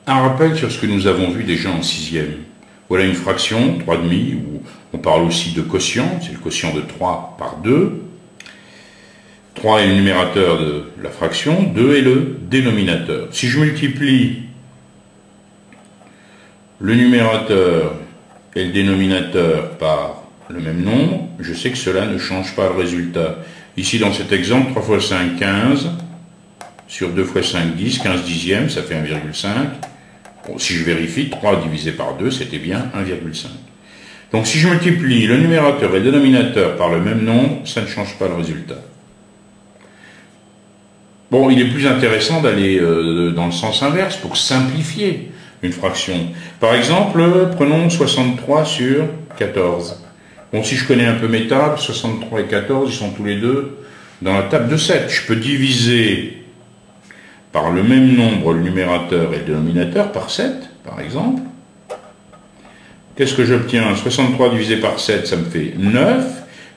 Un rappel sur ce que nous avons vu déjà en sixième. Voilà une fraction, 3,5, où on parle aussi de quotient, c'est le quotient de 3 par 2. 3 est le numérateur de la fraction, 2 est le dénominateur. Si je multiplie le numérateur et le dénominateur par le même nombre, je sais que cela ne change pas le résultat. Ici, dans cet exemple, 3 fois 5, 15, sur 2 fois 5, 10, 15 dixièmes, ça fait 1,5. Bon, si je vérifie, 3 divisé par 2, c'était bien 1,5. Donc si je multiplie le numérateur et le dénominateur par le même nombre, ça ne change pas le résultat. Bon, il est plus intéressant d'aller dans le sens inverse pour simplifier une fraction. Par exemple, prenons 63 sur 14. Bon, si je connais un peu mes tables, 63 et 14, ils sont tous les deux dans la table de 7. Je peux diviser par le même nombre le numérateur et le dénominateur par 7, par exemple. Qu'est-ce que j'obtiens? 63 divisé par 7, ça me fait 9.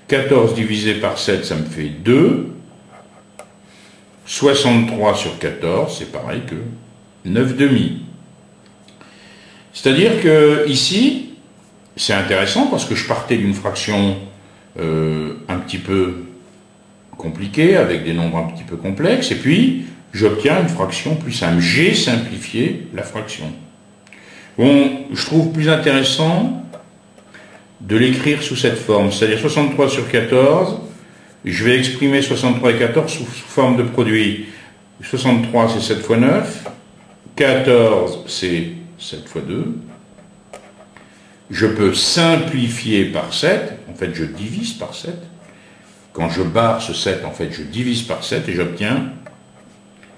14 divisé par 7, ça me fait 2. 63 sur 14, c'est pareil que 9 demi. C'est-à-dire que ici, c'est intéressant parce que je partais d'une fraction un petit peu compliquée, avec des nombres un petit peu complexes, et puis j'obtiens une fraction plus simple. J'ai simplifié la fraction. Bon, je trouve plus intéressant de l'écrire sous cette forme, c'est-à-dire 63 sur 14, je vais exprimer 63 et 14 sous forme de produit. 63, c'est 7 fois 9. 14, c'est 7 fois 2. Je peux simplifier par 7. En fait, je divise par 7. Quand je barre ce 7, en fait, je divise par 7 et j'obtiens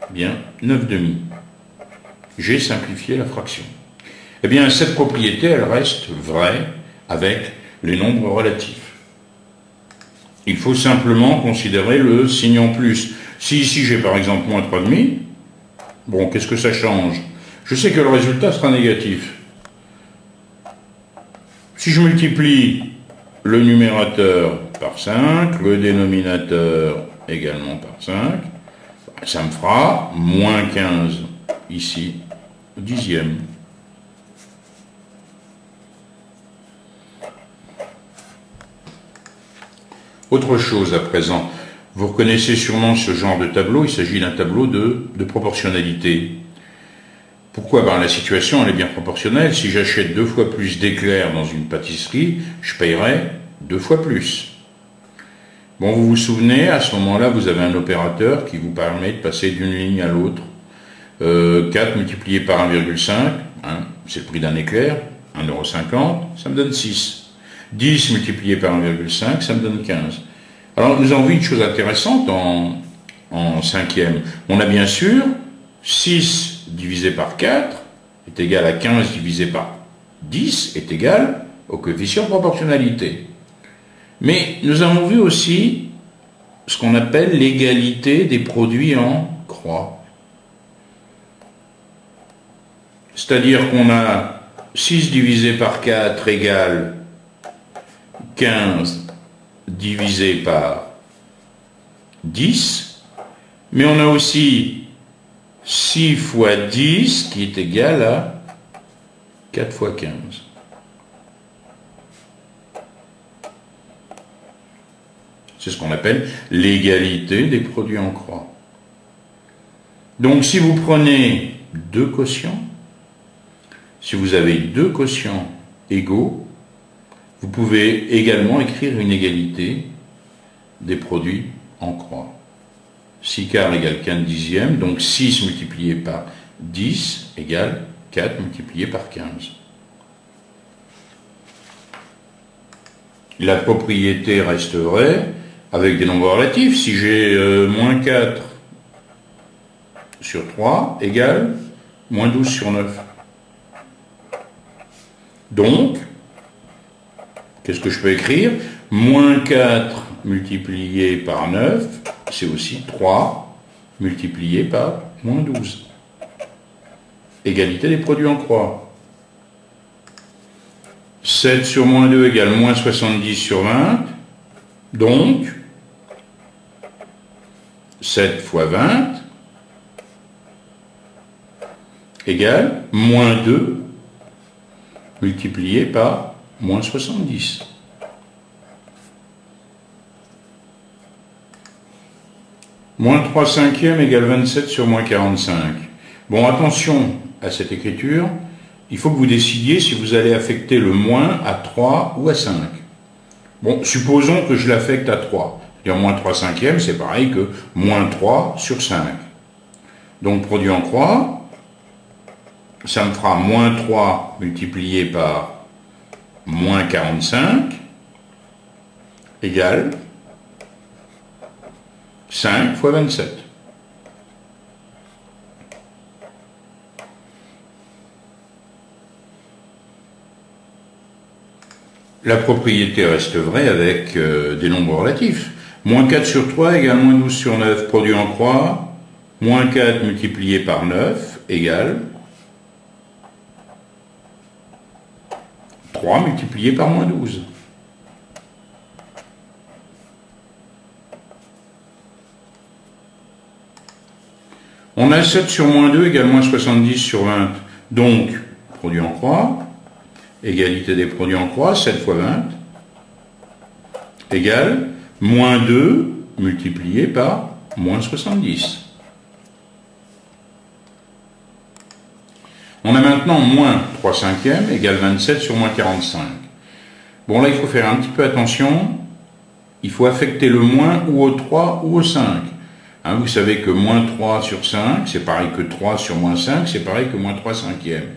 bien 9 demi. J'ai simplifié la fraction. Eh bien, cette propriété, elle reste vraie avec les nombres relatifs. Il faut simplement considérer le signe en plus. Si ici j'ai par exemple moins 3,5, bon, qu'est-ce que ça change? Je sais que le résultat sera négatif. Si je multiplie le numérateur par 5, le dénominateur également par 5, ça me fera moins 15 ici, dixième. Autre chose à présent, vous reconnaissez sûrement ce genre de tableau, il s'agit d'un tableau de proportionnalité. Pourquoi? La situation elle est bien proportionnelle. Si j'achète 2 fois plus d'éclairs dans une pâtisserie, je paierai 2 fois plus. Bon, vous vous souvenez, à ce moment-là, vous avez un opérateur qui vous permet de passer d'une ligne à l'autre. 4 multiplié par 1,5, hein, c'est le prix d'un éclair, 1,50 €, ça me donne 6. 10 multiplié par 1,5, ça me donne 15. Alors, nous avons vu une chose intéressante en cinquième. On a bien sûr 6 divisé par 4 est égal à 15 divisé par 10 est égal au coefficient de proportionnalité. Mais nous avons vu aussi ce qu'on appelle l'égalité des produits en croix. C'est-à-dire qu'on a 6 divisé par 4 égale 15 divisé par 10, mais on a aussi 6 fois 10 qui est égal à 4 fois 15. C'est ce qu'on appelle l'égalité des produits en croix. Donc si vous prenez deux quotients, si vous avez deux quotients égaux, vous pouvez également écrire une égalité des produits en croix. 6 quarts égale 15 dixièmes, donc 6 multiplié par 10 égale 4 multiplié par 15. La propriété resterait avec des nombres relatifs. Si j'ai moins 4 sur 3 égale moins 12 sur 9. Donc, qu'est-ce que je peux écrire? Moins 4 multiplié par 9, c'est aussi 3 multiplié par moins 12. Égalité des produits en croix. 7 sur moins 2 égale moins 70 sur 20. Donc, 7 fois 20. égale moins 2 multiplié par moins 70. Moins 3 cinquièmes égale 27 sur moins 45. Bon, attention à cette écriture. Il faut que vous décidiez si vous allez affecter le moins à 3 ou à 5. Bon, supposons que je l'affecte à 3. C'est-à-dire moins 3 cinquièmes, c'est pareil que moins 3 sur 5. Donc, produit en croix, ça me fera moins 3 multiplié par moins 45 égale 5 fois 27. La propriété reste vraie avec des nombres relatifs. Moins 4 sur 3 égale moins 12 sur 9, produit en croix. Moins 4 multiplié par 9 égale 3 multiplié par moins 12. On a 7 sur moins 2 égale moins 70 sur 20. Donc, produit en croix, égalité des produits en croix, 7 fois 20, égale moins 2 multiplié par moins 70. On a maintenant moins 3 cinquièmes égale 27 sur moins 45. Bon, là, il faut faire un petit peu attention. Il faut affecter le moins ou au 3 ou au 5. Hein, vous savez que moins 3 sur 5, c'est pareil que 3 sur moins 5, c'est pareil que moins 3 cinquièmes.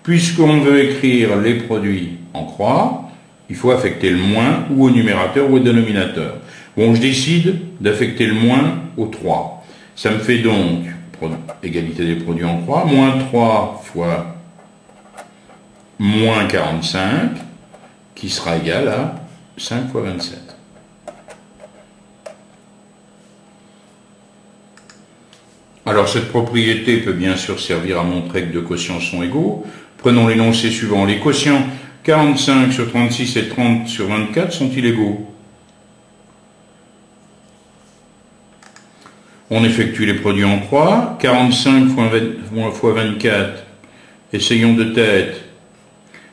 Puisqu'on veut écrire les produits en croix, il faut affecter le moins ou au numérateur ou au dénominateur. Bon, je décide d'affecter le moins au 3. Ça me fait donc, égalité des produits en croix, moins 3 fois moins 45, qui sera égal à 5 fois 27. Alors cette propriété peut bien sûr servir à montrer que deux quotients sont égaux. Prenons l'énoncé suivant. Les quotients 45 sur 36 et 30 sur 24 sont-ils égaux? On effectue les produits en croix. 45 fois 24, essayons de tête.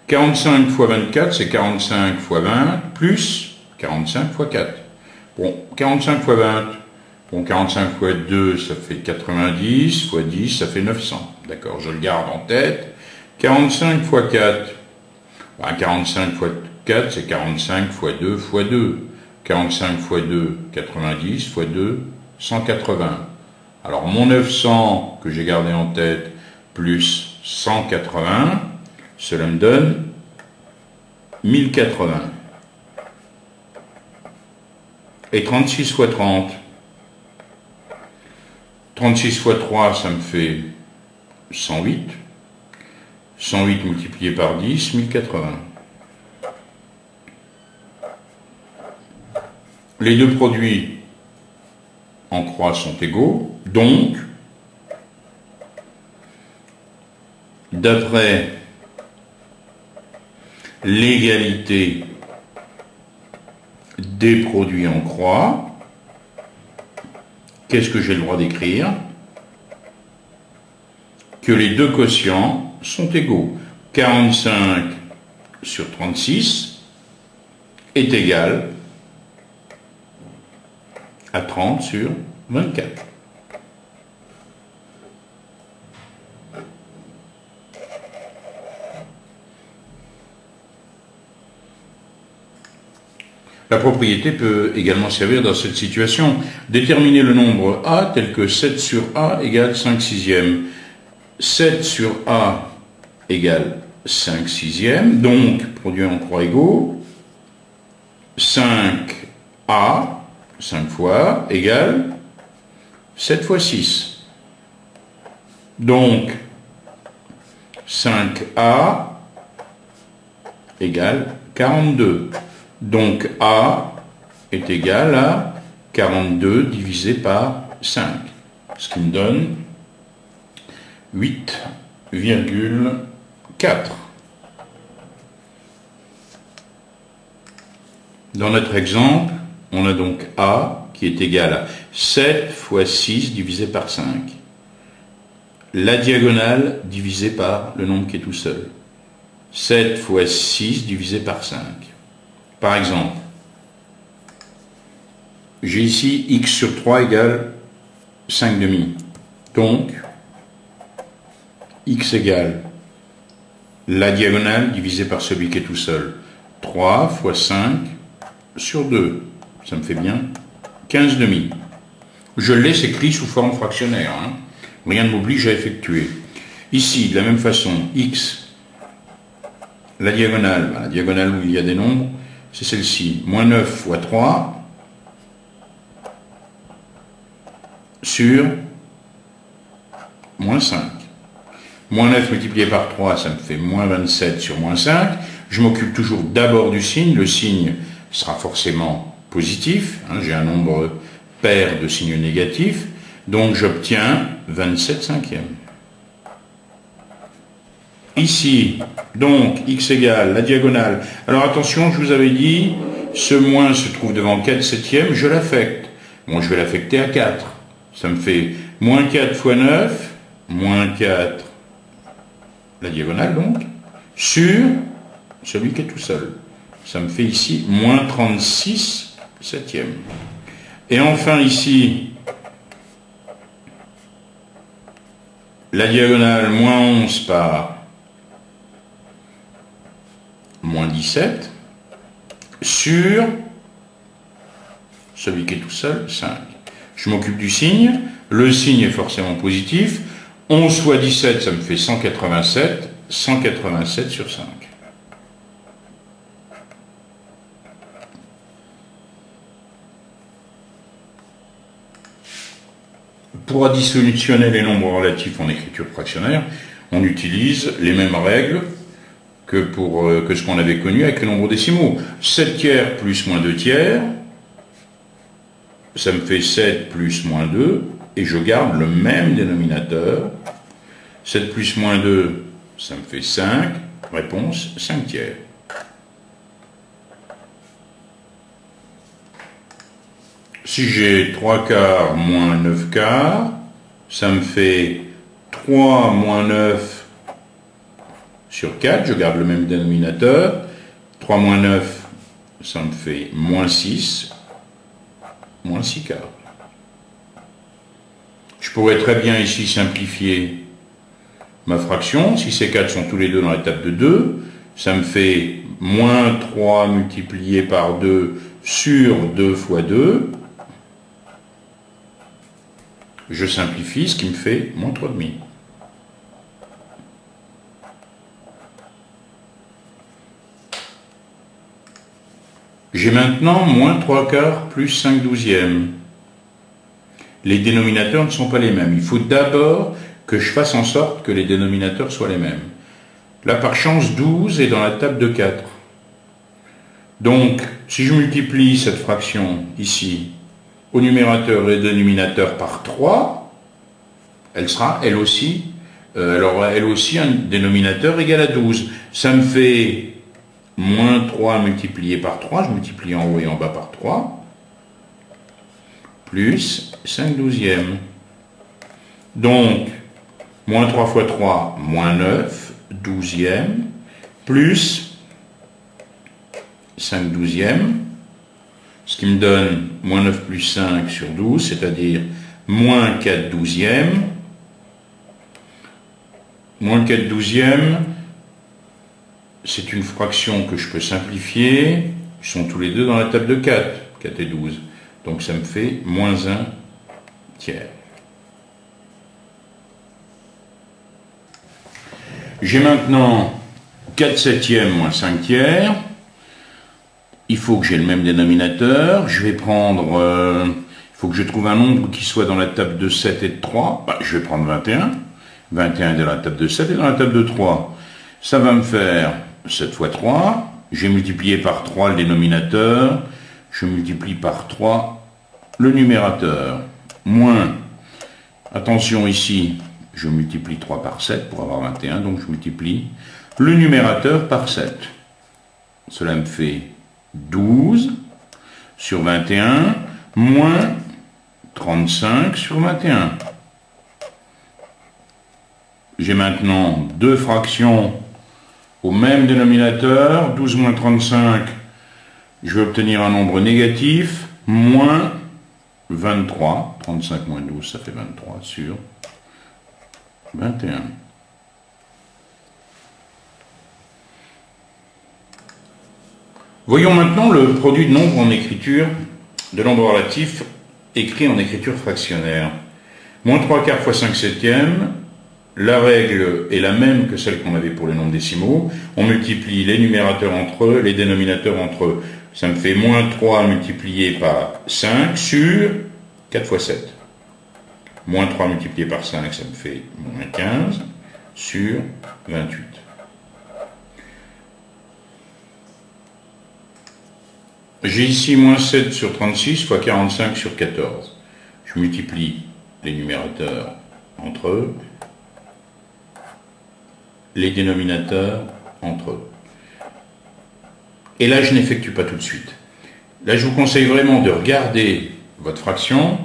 45 fois 24, c'est 45 fois 20, plus 45 fois 4. Bon, 45 fois 20, bon, 45 fois 2, ça fait 90, fois 10, ça fait 900. D'accord, je le garde en tête. 45 fois 4, ben 45 fois 4, c'est 45 fois 2 fois 2. 45 fois 2, 90, fois 2, 180. Alors mon 900 que j'ai gardé en tête, plus 180, cela me donne 1080. Et 36 fois 30, 36 fois 3, ça me fait 108. 108 multiplié par 10, 1080. Les deux produits en croix sont égaux, donc, d'après l'égalité des produits en croix, qu'est-ce que j'ai le droit d'écrire? Que les deux quotients sont égaux. 45 sur 36 est égal à 30 sur 24. La propriété peut également servir dans cette situation. Déterminer le nombre A tel que 7 sur A égale 5 sixièmes. 7 sur A égale 5 sixièmes, donc produit en croix égaux, 5A, 5 fois, égale 7 fois 6. Donc 5A égale 42. Donc A est égal à 42 divisé par 5, ce qui me donne 8,4. Dans notre exemple, on a donc A qui est égal à 7 fois 6 divisé par 5. la diagonale divisée par le nombre qui est tout seul. 7 fois 6 divisé par 5. Par exemple, j'ai ici x sur 3 égale 5 demi. Donc, x égale la diagonale divisée par celui qui est tout seul. 3 fois 5 sur 2. Ça me fait bien 15 demi. Je le laisse écrit sous forme fractionnaire. Rien ne m'oblige à effectuer. Ici, de la même façon, x, la diagonale où il y a des nombres, c'est celle-ci. Moins 9 fois 3 sur moins 5. Moins 9 multiplié par 3, ça me fait moins 27 sur moins 5. Je m'occupe toujours d'abord du signe. Le signe sera forcément positif. J'ai un nombre pair de signes négatifs. Donc j'obtiens 27 cinquièmes. Ici, donc, x égale la diagonale. Alors attention, je vous avais dit, ce moins se trouve devant 4 septièmes, je l'affecte. Bon, je vais l'affecter à 4. Ça me fait moins 4 fois 9, moins 4, la diagonale donc, sur celui qui est tout seul. Ça me fait ici moins 36 septièmes. Et enfin ici, la diagonale moins 11 par moins 17 sur celui qui est tout seul, 5. Je m'occupe du signe. Le signe est forcément positif. 11 fois 17, ça me fait 187. 187 sur 5. Pour additionner les nombres relatifs en écriture fractionnaire, on utilise les mêmes règles que ce qu'on avait connu avec les nombres décimaux. 7 tiers plus moins 2 tiers, ça me fait 7 plus moins 2, et je garde le même dénominateur. 7 plus moins 2, ça me fait 5. Réponse, 5 tiers. Si j'ai 3 quarts moins 9 quarts, ça me fait 3 moins 9 sur 4, je garde le même dénominateur. 3 moins 9, ça me fait moins 6, moins 6 quarts. Je pourrais très bien ici simplifier ma fraction. Si ces 4 sont tous les deux dans l'étape de 2, ça me fait moins 3 multiplié par 2 sur 2 fois 2. Je simplifie, ce qui me fait moins 3,5. J'ai maintenant moins 3 quarts plus 5 douzièmes. Les dénominateurs ne sont pas les mêmes. Il faut d'abord que je fasse en sorte que les dénominateurs soient les mêmes. Là, par chance, 12 est dans la table de 4. Donc, si je multiplie cette fraction ici, au numérateur et au dénominateur par 3, elle sera elle aussi, elle aura elle aussi un dénominateur égal à 12. Ça me fait moins 3 multiplié par 3, je multiplie en haut et en bas par 3, plus 5 douzièmes. Donc, moins 3 fois 3, moins 9 douzièmes, plus 5 douzièmes, ce qui me donne moins 9 plus 5 sur 12, c'est-à-dire moins 4 douzièmes. Moins 4 douzièmes, c'est une fraction que je peux simplifier. Ils sont tous les deux dans la table de 4, 4 et 12. Donc ça me fait moins 1 tiers. J'ai maintenant 4 septièmes moins 5 tiers. Il faut que j'ai le même dénominateur. Je vais prendre... il faut que je trouve un nombre qui soit dans la table de 7 et de 3. Je vais prendre 21. 21 est dans la table de 7 et dans la table de 3. Ça va me faire 7 fois 3. J'ai multiplié par 3 le dénominateur. Je multiplie par 3 le numérateur. Moins, attention ici, je multiplie 3 par 7 pour avoir 21. Donc je multiplie le numérateur par 7. Cela me fait 12 sur 21, moins 35 sur 21. j'ai maintenant deux fractions au même dénominateur. 12 moins 35, je vais obtenir un nombre négatif, moins 23. 35 moins 12, ça fait 23 sur 21. Voyons maintenant le produit de nombres en écriture, de nombres relatifs écrits en écriture fractionnaire. Moins 3 quarts fois 5 septièmes, la règle est la même que celle qu'on avait pour les nombres décimaux. On multiplie les numérateurs entre eux, les dénominateurs entre eux. Ça me fait moins 3 multiplié par 5 sur 4 fois 7. Moins 3 multiplié par 5, ça me fait moins 15 sur 28. J'ai ici moins 7 sur 36 fois 45 sur 14. Je multiplie les numérateurs entre eux, les dénominateurs entre eux. Et là, je n'effectue pas tout de suite. Là, je vous conseille vraiment de regarder votre fraction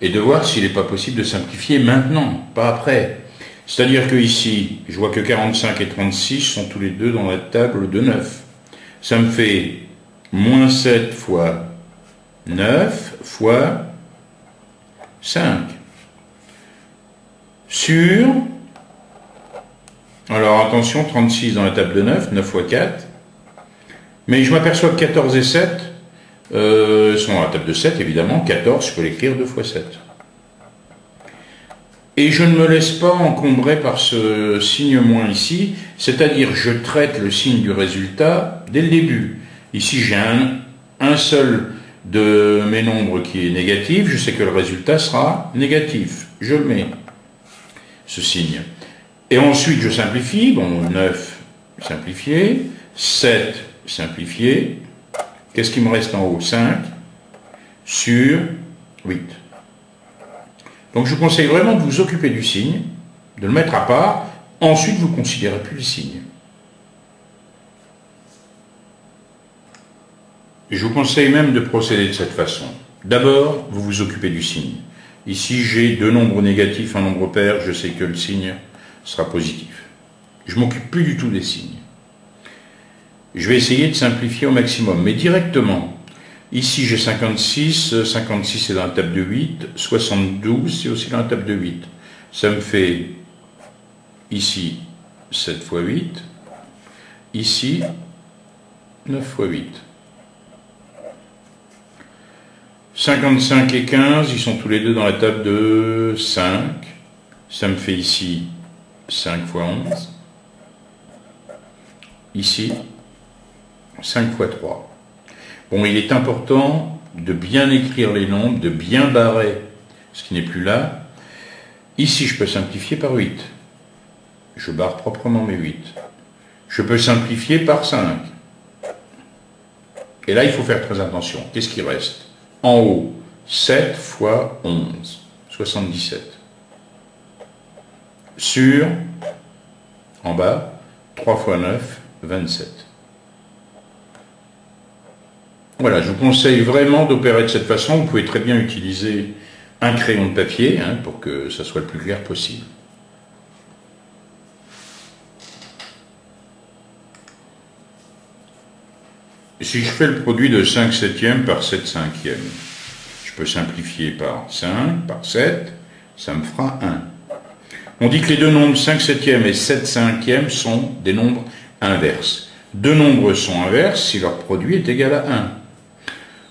et de voir s'il n'est pas possible de simplifier maintenant, pas après. C'est-à-dire que ici, je vois que 45 et 36 sont tous les deux dans la table de 9. Ça me fait moins 7 fois 9 fois 5 sur... Alors attention, 36 dans la table de 9, 9 fois 4. Mais je m'aperçois que 14 et 7 sont dans la table de 7, évidemment. 14, je peux l'écrire 2 fois 7. Et je ne me laisse pas encombrer par ce signe moins ici, c'est-à-dire je traite le signe du résultat dès le début. Ici, j'ai un seul de mes nombres qui est négatif, je sais que le résultat sera négatif. Je mets ce signe. Et ensuite, je simplifie. Bon, 9 simplifié, 7 simplifié. Qu'est-ce qui me reste en haut? 5 sur 8. Donc, je vous conseille vraiment de vous occuper du signe, de le mettre à part. Ensuite, vous ne considérez plus le signe. Je vous conseille même de procéder de cette façon. D'abord, vous vous occupez du signe. Ici, j'ai deux nombres négatifs, un nombre pair, je sais que le signe sera positif. Je ne m'occupe plus du tout des signes. Je vais essayer de simplifier au maximum, mais directement. Ici, j'ai 56, 56 c'est dans la table de 8, 72 c'est aussi dans la table de 8. Ça me fait ici 7 fois 8, ici 9 fois 8. 55 et 15, ils sont tous les deux dans la table de 5. Ça me fait ici 5 fois 11. Ici, 5 fois 3. Bon, il est important de bien écrire les nombres, de bien barrer ce qui n'est plus là. Ici, je peux simplifier par 8. Je barre proprement mes 8. Je peux simplifier par 5. Et là, il faut faire très attention. Qu'est-ce qui reste? En haut, 7 fois 11, 77. Sur, en bas, 3 fois 9, 27. Voilà, je vous conseille vraiment d'opérer de cette façon. Vous pouvez très bien utiliser un crayon de papier pour que ça soit le plus clair possible. Si je fais le produit de 5 septièmes par 7 cinquièmes, je peux simplifier par 5, par 7, ça me fera 1. On dit que les deux nombres 5 septièmes et 7 cinquièmes sont des nombres inverses. Deux nombres sont inverses si leur produit est égal à 1.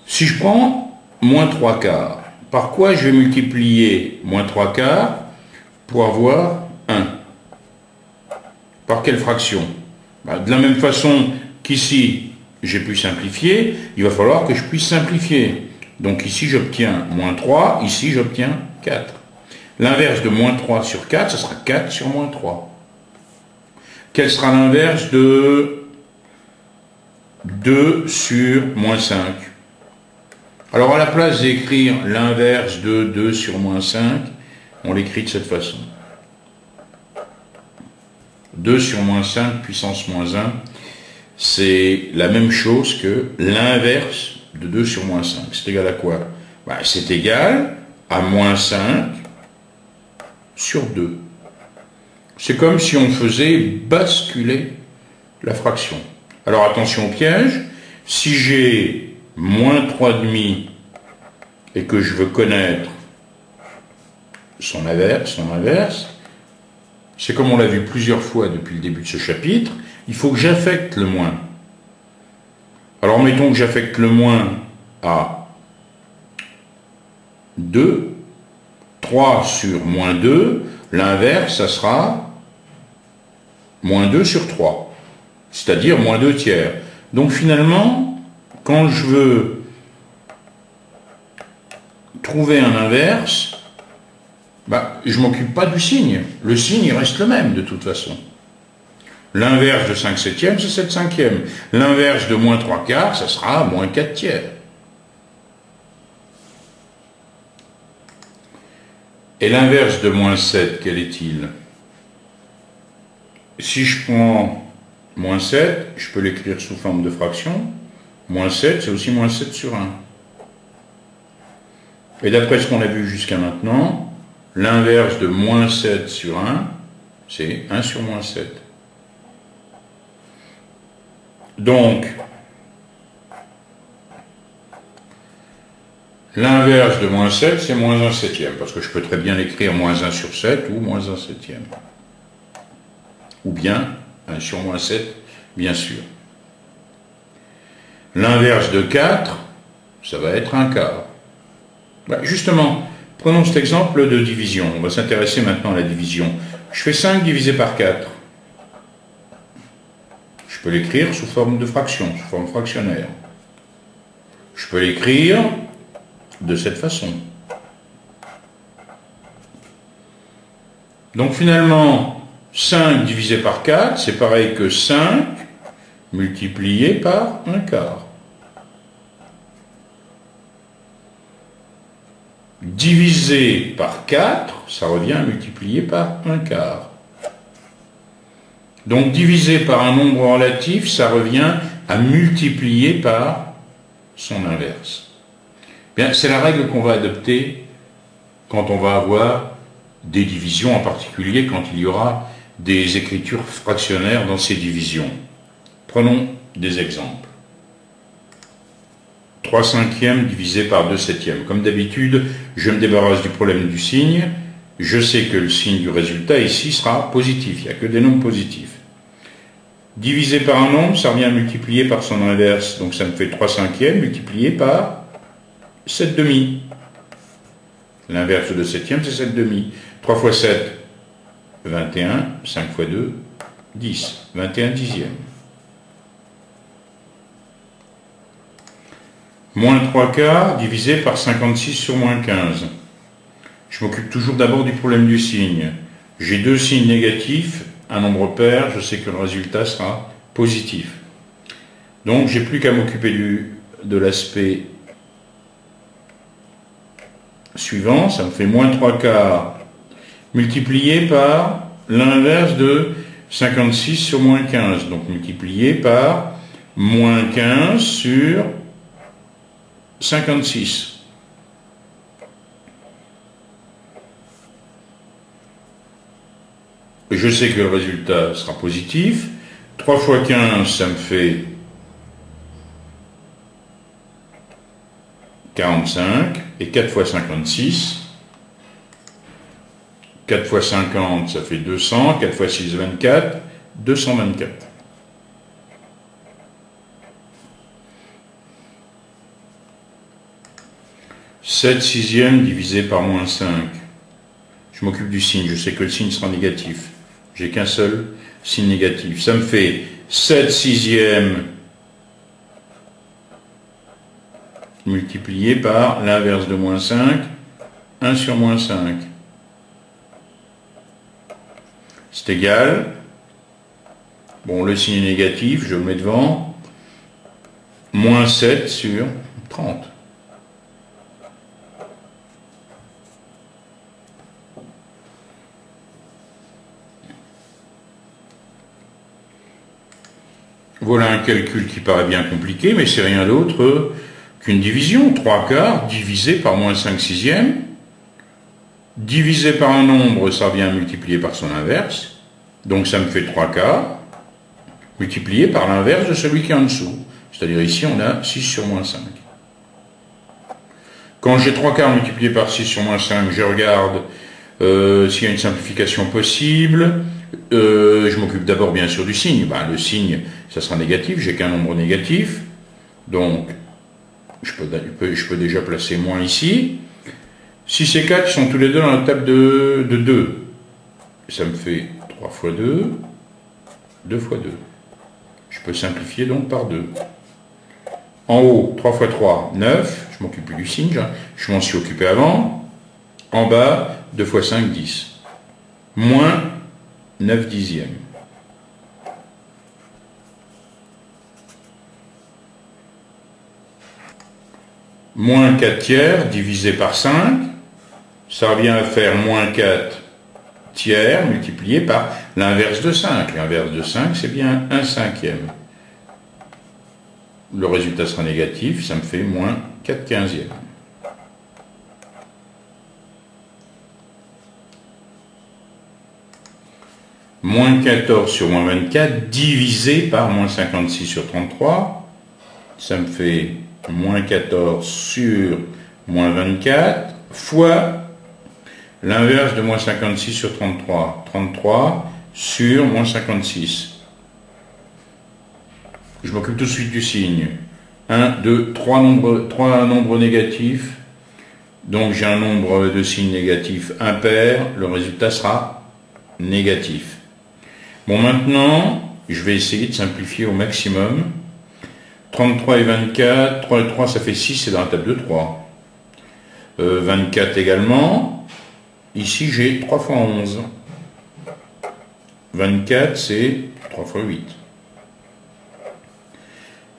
Si je prends moins 3 quarts, par quoi je vais multiplier moins 3 quarts pour avoir 1? Par quelle fraction? De la même façon qu'ici, j'ai pu simplifier, il va falloir que je puisse simplifier. Donc ici, j'obtiens moins 3, ici, j'obtiens 4. L'inverse de moins 3 sur 4, ce sera 4 sur moins 3. Quel sera l'inverse de 2 sur moins 5? Alors à la place d'écrire l'inverse de 2 sur moins 5, on l'écrit de cette façon. 2 sur moins 5 puissance moins 1, c'est la même chose que l'inverse de 2 sur moins 5. C'est égal à quoi? C'est égal à moins 5 sur 2. C'est comme si on faisait basculer la fraction. Alors attention au piège, si j'ai moins 3,5 et que je veux connaître son inverse, c'est comme on l'a vu plusieurs fois depuis le début de ce chapitre, il faut que j'affecte le moins. Alors mettons que j'affecte le moins à 2, 3 sur moins 2, l'inverse, ça sera moins 2 sur 3, c'est-à-dire moins 2 tiers. Donc finalement, quand je veux trouver un inverse, je ne m'occupe pas du signe. Le signe, il reste le même de toute façon. L'inverse de 5 septièmes, c'est 7 cinquièmes. L'inverse de moins 3 quarts, ça sera moins 4 tiers. Et l'inverse de moins 7, quel est-il? Si je prends moins 7, je peux l'écrire sous forme de fraction. Moins 7, c'est aussi moins 7 sur 1. Et d'après ce qu'on a vu jusqu'à maintenant, l'inverse de moins 7 sur 1, c'est 1 sur moins 7. Donc, l'inverse de moins 7, c'est moins 1 septième, parce que je peux très bien écrire moins 1 sur 7 ou moins 1 septième. Ou bien 1 sur moins 7, bien sûr. L'inverse de 4, ça va être un quart. Justement, prenons cet exemple de division. On va s'intéresser maintenant à la division. Je fais 5 divisé par 4. Je peux l'écrire sous forme de fraction, sous forme fractionnaire. Je peux l'écrire de cette façon. Donc finalement, 5 divisé par 4, c'est pareil que 5 multiplié par un quart. Divisé par 4, ça revient à multiplier par un quart. Donc divisé par un nombre relatif, ça revient à multiplier par son inverse. Bien, c'est la règle qu'on va adopter quand on va avoir des divisions, en particulier quand il y aura des écritures fractionnaires dans ces divisions. Prenons des exemples. 3 cinquièmes divisé par 2 septièmes. Comme d'habitude, je me débarrasse du problème du signe. Je sais que le signe du résultat ici sera positif. Il n'y a que des nombres positifs. Divisé par un nombre, ça revient à multiplier par son inverse. Donc ça me fait 3 cinquièmes multiplié par 7 demi. L'inverse de 2 septièmes, c'est 7 demi. 3 fois 7, 21. 5 fois 2, 10. 21 dixièmes. Moins 3 quarts divisé par 56 sur moins 15. Je m'occupe toujours d'abord du problème du signe. J'ai deux signes négatifs, un nombre pair, je sais que le résultat sera positif. Donc j'ai plus qu'à m'occuper de l'aspect suivant, ça me fait moins 3 quarts multiplié par l'inverse de 56 sur moins 15, donc multiplié par moins 15 sur 56. Je sais que le résultat sera positif. 3 fois 15, ça me fait 45. Et 4 fois 56. 4 fois 50, ça fait 200. 4 fois 6, 24. 224. « 7 sixièmes divisé par moins 5. Je m'occupe du signe, je sais que le signe sera négatif. J'ai qu'un seul signe négatif. Ça me fait 7 sixièmes multiplié par l'inverse de moins 5, 1 sur moins 5. C'est égal. Bon, le signe est négatif, je le mets devant. Moins 7 sur 30. Voilà un calcul qui paraît bien compliqué, mais c'est rien d'autre qu'une division. 3 quarts divisé par moins 5 sixièmes. Divisé par un nombre, ça revient à multiplier par son inverse. Donc ça me fait 3/4 multiplié par l'inverse de celui qui est en dessous. C'est-à-dire ici, on a 6 sur moins 5. Quand j'ai 3/4 multiplié par 6 sur moins 5, je regarde s'il y a une simplification possible. Je m'occupe d'abord bien sûr du signe. Ben, le signe, ça sera négatif, j'ai qu'un nombre négatif. Donc, je peux déjà placer moins ici. 6 et 4 sont tous les deux dans la table de 2. Ça me fait 3 fois 2, 2 fois 2. Je peux simplifier donc par 2. En haut, 3 fois 3, 9. Je m'occupe plus du signe, je m'en suis occupé avant. En bas, 2 fois 5, 10. Moins 9 dixièmes. Moins 4 tiers divisé par 5, ça revient à faire moins 4 tiers multiplié par l'inverse de 5. L'inverse de 5, c'est bien 1 cinquième. Le résultat sera négatif, ça me fait moins 4 quinzièmes. Moins 14 sur moins 24 divisé par moins 56 sur 33, ça me fait moins 14 sur moins 24 fois l'inverse de moins 56 sur 33, 33 sur moins 56. Je m'occupe tout de suite du signe. 1, 2, 3 nombres négatifs. Donc j'ai un nombre de signes négatifs impair. Le résultat sera négatif. Bon, maintenant, je vais essayer de simplifier au maximum. 33 et 24. 3 et 3, ça fait 6, c'est dans la table de 3. 24 également. Ici, j'ai 3 fois 11. 24, c'est 3 fois 8.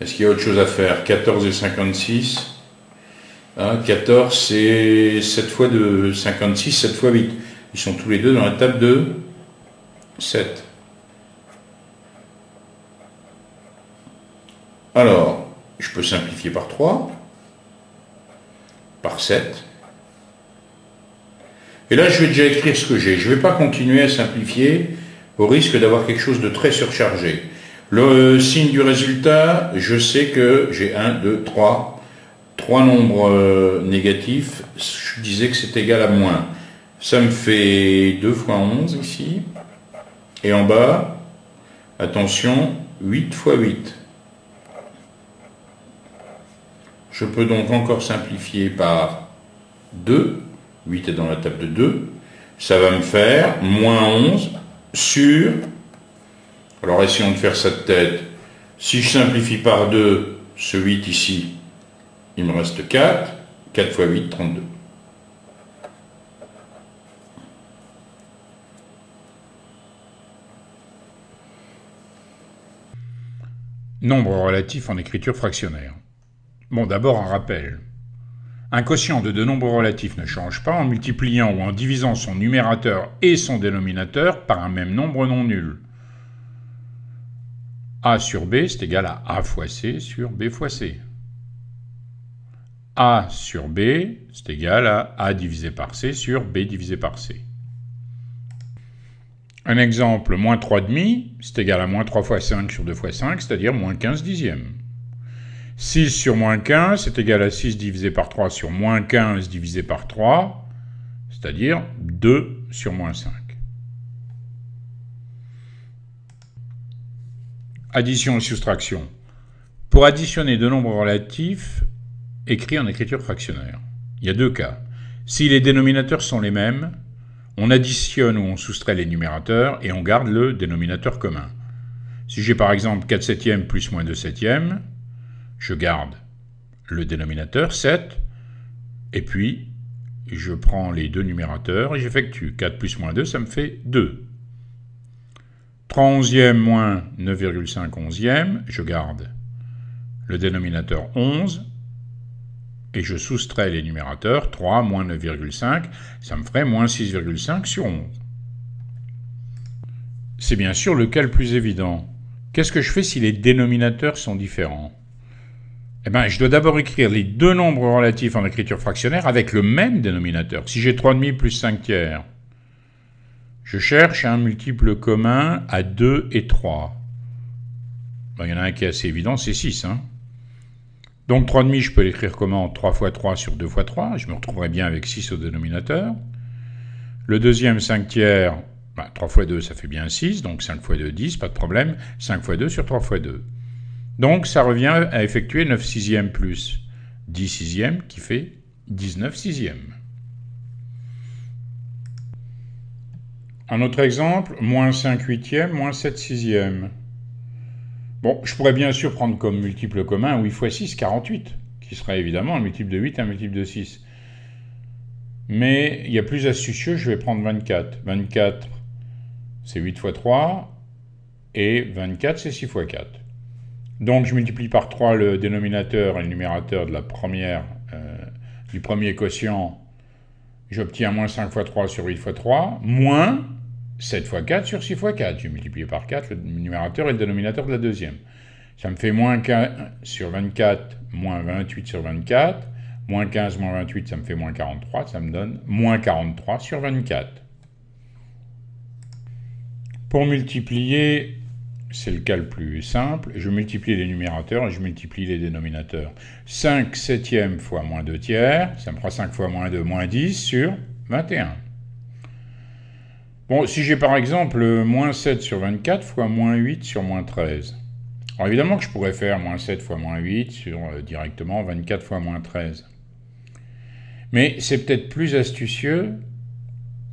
Est-ce qu'il y a autre chose à faire? 14 et 56. 14, c'est 7 fois 2. 56, 7 fois 8. Ils sont tous les deux dans la table de 7. Alors, je peux simplifier par 3, par 7. Et là, je vais déjà écrire ce que j'ai. Je ne vais pas continuer à simplifier au risque d'avoir quelque chose de très surchargé. Le signe du résultat, je sais que j'ai 1, 2, 3. 3 nombres négatifs. Je disais que c'est égal à moins. Ça me fait 2 fois 11 ici. Et en bas, attention, 8 fois 8. Je peux donc encore simplifier par 2. 8 est dans la table de 2. Ça va me faire moins 11 sur... Alors essayons de faire ça de tête. Si je simplifie par 2, ce 8 ici, il me reste 4. 4 fois 8, 32. Nombre relatif en écriture fractionnaire. Bon, d'abord un rappel. Un quotient de deux nombres relatifs ne change pas en multipliant ou en divisant son numérateur et son dénominateur par un même nombre non nul. A sur B, c'est égal à A fois C sur B fois C. A sur B, c'est égal à A divisé par C sur B divisé par C. Un exemple, moins 3,5, c'est égal à moins 3 fois 5 sur 2 fois 5, c'est-à-dire moins 15 dixièmes. 6 sur moins 15, c'est égal à 6 divisé par 3 sur moins 15 divisé par 3, c'est-à-dire 2 sur moins 5. Addition et soustraction. Pour additionner deux nombres relatifs écrits en écriture fractionnaire, il y a deux cas. Si les dénominateurs sont les mêmes, on additionne ou on soustrait les numérateurs et on garde le dénominateur commun. Si j'ai par exemple 4 septièmes plus moins 2 septièmes, je garde le dénominateur 7 et puis je prends les deux numérateurs et j'effectue. 4 plus moins 2, ça me fait 2. 3 onzièmes moins 9,5 onzièmes, je garde le dénominateur 11 et je soustrais les numérateurs. 3 moins 9,5, ça me ferait moins 6,5 sur 11. C'est bien sûr le cas le plus évident. Qu'est-ce que je fais si les dénominateurs sont différents? Eh bien, je dois d'abord écrire les deux nombres relatifs en écriture fractionnaire avec le même dénominateur. Si j'ai 3,5 plus 5 tiers, Je cherche un multiple commun à 2 et 3. Il y en a un qui est assez évident, c'est 6. Donc 3,5, je peux l'écrire comment? 3 fois 3 sur 2 fois 3. Je me retrouverai bien avec 6 au dénominateur. Le deuxième, 5 tiers, 3 fois 2, ça fait bien 6. Donc 5 fois 2, 10, pas de problème. 5 fois 2 sur 3 fois 2. Donc ça revient à effectuer 9 sixièmes plus 10 sixièmes qui fait 19 sixièmes. Un autre exemple, moins 5 huitièmes, moins 7 sixièmes. Bon, je pourrais bien sûr prendre comme multiple commun 8 fois 6, 48, qui serait évidemment un multiple de 8 et un multiple de 6. Mais il y a plus astucieux, je vais prendre 24. 24, c'est 8 fois 3, et 24, c'est 6 fois 4. Donc je multiplie par 3 le dénominateur et le numérateur de du premier quotient. J'obtiens moins 5 fois 3 sur 8 fois 3, moins 7 fois 4 sur 6 fois 4. J'ai multiplié par 4 le numérateur et le dénominateur de la deuxième. Ça me fait moins 15 sur 24, moins 28 sur 24. Moins 15, moins 28, ça me fait moins 43. Ça me donne moins 43 sur 24. Pour multiplier, c'est le cas le plus simple. Je multiplie les numérateurs et je multiplie les dénominateurs. 5 septièmes fois moins 2 tiers, ça me fera 5 fois moins 2, moins 10 sur 21. Bon, si j'ai par exemple moins 7 sur 24 fois moins 8 sur moins 13. Alors évidemment que je pourrais faire moins 7 fois moins 8 sur directement 24 fois moins 13. Mais c'est peut-être plus astucieux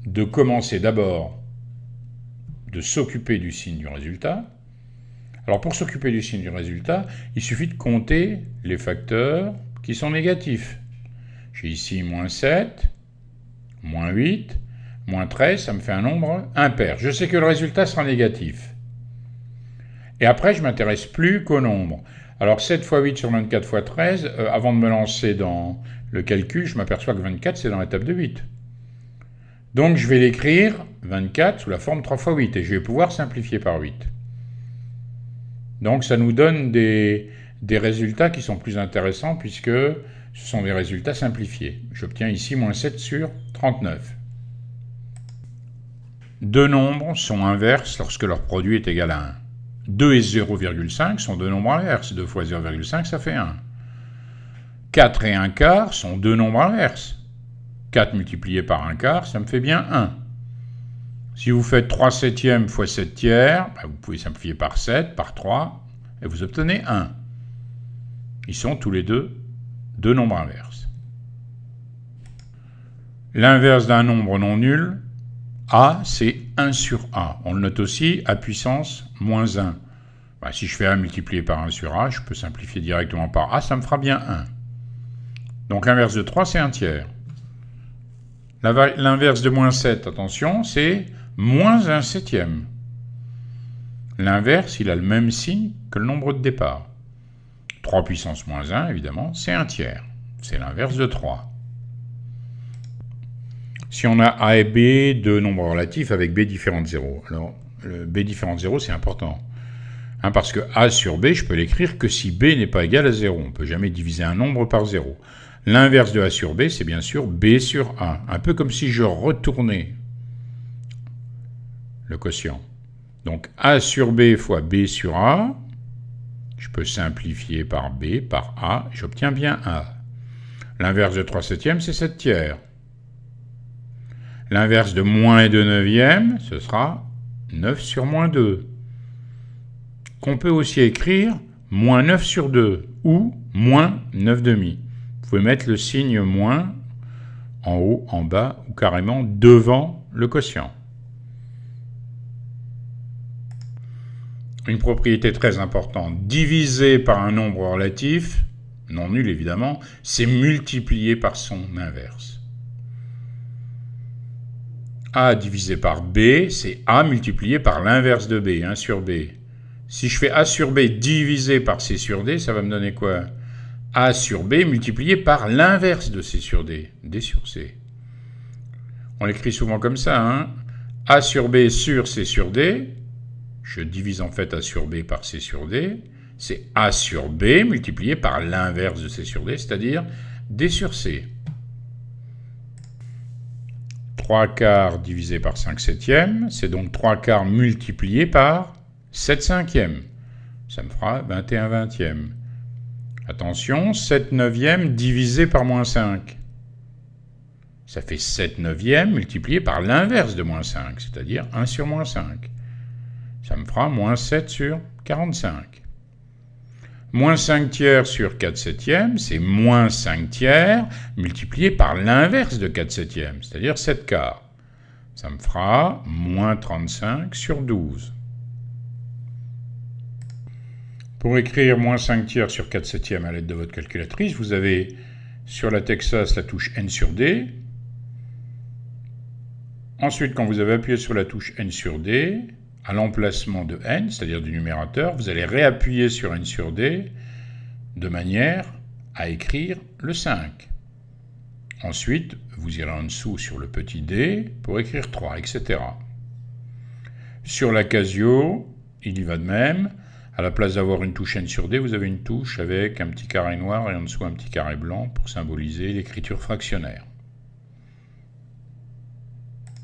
de commencer d'abord de s'occuper du signe du résultat. Alors pour s'occuper du signe du résultat, il suffit de compter les facteurs qui sont négatifs. J'ai ici moins 7, moins 8, moins 13, ça me fait un nombre impair. Je sais que le résultat sera négatif. Et après, je ne m'intéresse plus qu'au nombre. Alors 7 fois 8 sur 24 fois 13, avant de me lancer dans le calcul, je m'aperçois que 24, c'est dans la table de 8. Donc je vais l'écrire 24 sous la forme 3 fois 8, et je vais pouvoir simplifier par 8. Donc ça nous donne des résultats qui sont plus intéressants, puisque ce sont des résultats simplifiés. J'obtiens ici moins 7 sur 39. Deux nombres sont inverses lorsque leur produit est égal à 1. 2 et 0,5 sont deux nombres inverses. 2 fois 0,5, ça fait 1. 4 et 1 quart sont deux nombres inverses. 4 multiplié par 1 quart, ça me fait bien 1. Si vous faites 3 septièmes fois 7 tiers, vous pouvez simplifier par 7, par 3, et vous obtenez 1. Ils sont tous les deux nombres inverses. L'inverse d'un nombre non nul, A, c'est 1 sur A. On le note aussi, A puissance moins 1. Si je fais A multiplié par 1 sur A, je peux simplifier directement par A, ça me fera bien 1. Donc l'inverse de 3, c'est 1 tiers. L'inverse de moins 7, attention, c'est moins 1 septième. L'inverse, il a le même signe que le nombre de départ. 3 puissance moins 1, évidemment, c'est 1 tiers. C'est l'inverse de 3. Si on a A et B, deux nombres relatifs avec B différent de 0. Alors, le B différent de 0, c'est important. Parce que A sur B, je peux l'écrire que si B n'est pas égal à 0. On ne peut jamais diviser un nombre par 0. L'inverse de A sur B, c'est bien sûr B sur A. Un peu comme si je retournais le quotient. Donc A sur B fois B sur A, je peux simplifier par B, par A, j'obtiens bien A. L'inverse de 3 septièmes, c'est 7 tiers. L'inverse de moins 2 neuvièmes, ce sera 9 sur moins 2. Qu'on peut aussi écrire moins 9 sur 2 ou moins 9 demi. Vous pouvez mettre le signe moins en haut, en bas ou carrément devant le quotient. Une propriété très importante, diviser par un nombre relatif, non nul évidemment, c'est multiplier par son inverse. A divisé par B, c'est A multiplié par l'inverse de B, 1 sur B. Si je fais A sur B divisé par C sur D, ça va me donner quoi? A sur B multiplié par l'inverse de C sur D, D sur C. On l'écrit souvent comme ça, A sur B sur C sur D, je divise en fait A sur B par C sur D, c'est A sur B multiplié par l'inverse de C sur D, c'est-à-dire D sur C. 3 quarts divisé par 5 septièmes, c'est donc 3 quarts multiplié par 7 cinquièmes. Ça me fera 21 vingtièmes. Attention, 7 neuvièmes divisé par moins 5. Ça fait 7 neuvièmes multiplié par l'inverse de moins 5, c'est-à-dire 1 sur moins 5. Ça me fera moins 7 sur 45. Moins 5 tiers sur 4 septièmes, c'est moins 5 tiers multiplié par l'inverse de 4 septièmes, c'est-à-dire 7 quarts. Ça me fera moins 35 sur 12. Pour écrire moins 5 tiers sur 4 septièmes à l'aide de votre calculatrice, vous avez sur la Texas la touche N sur D. Ensuite, quand vous avez appuyé sur la touche N sur D, à l'emplacement de N, c'est-à-dire du numérateur, vous allez réappuyer sur N sur D de manière à écrire le 5. Ensuite, vous irez en dessous sur le petit d pour écrire 3, etc. Sur la Casio, il y va de même. À la place d'avoir une touche N sur D, vous avez une touche avec un petit carré noir et en dessous un petit carré blanc pour symboliser l'écriture fractionnaire.